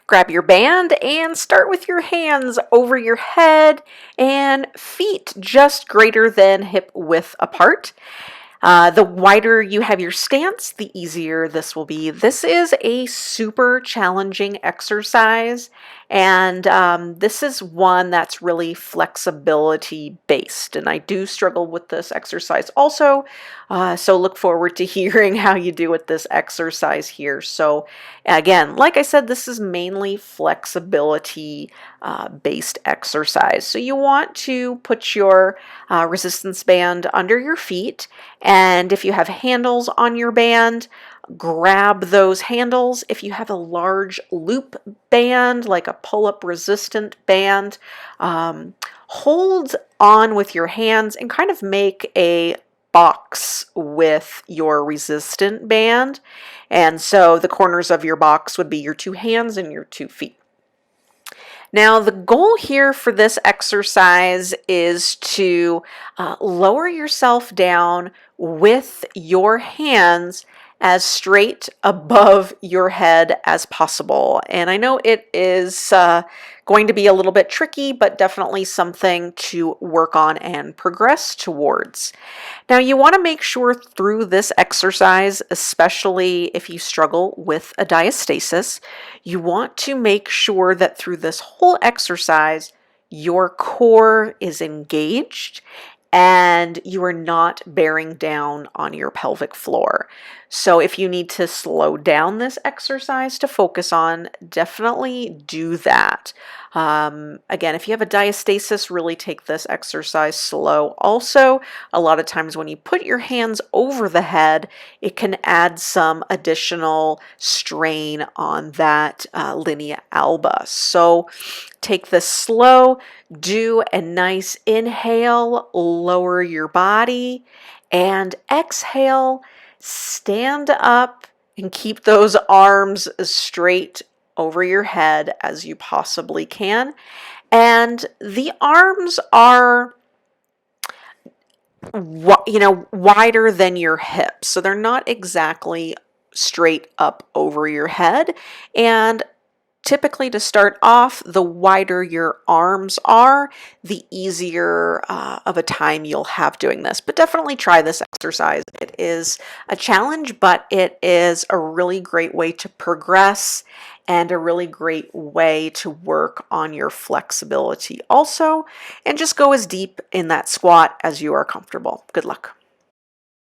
Grab your band and start with your hands over your head and feet just greater than hip width apart. The wider you have your stance, the easier this will be. This is a super challenging exercise, and this is one that's really flexibility based. And I do struggle with this exercise also, so look forward to hearing how you do with this exercise here. So again, like I said, this is mainly flexibility based exercise. So you want to put your resistance band under your feet, and if you have handles on your band, grab those handles. If you have a large loop band, like a pull-up resistant band, hold on with your hands and kind of make a box with your resistant band. And so the corners of your box would be your two hands and your 2 feet. Now, the goal here for this exercise is to lower yourself down with your hands as straight above your head as possible. And I know it is going to be a little bit tricky, but definitely something to work on and progress towards. Now, you want to make sure through this exercise, especially if you struggle with a diastasis, you want to make sure that through this whole exercise, your core is engaged and you are not bearing down on your pelvic floor. So if you need to slow down this exercise to focus on, definitely do that. Again, if you have a diastasis, really take this exercise slow. Also, a lot of times when you put your hands over the head, it can add some additional strain on that linea alba. So take this slow, do a nice inhale, lower your body, and exhale, stand up and keep those arms as straight over your head as you possibly can. And the arms are wider than your hips, so they're not exactly straight up over your head. And typically, to start off, the wider your arms are, the easier of a time you'll have doing this. But definitely try this exercise. It is a challenge, but it is a really great way to progress and a really great way to work on your flexibility also. And just go as deep in that squat as you are comfortable. Good luck.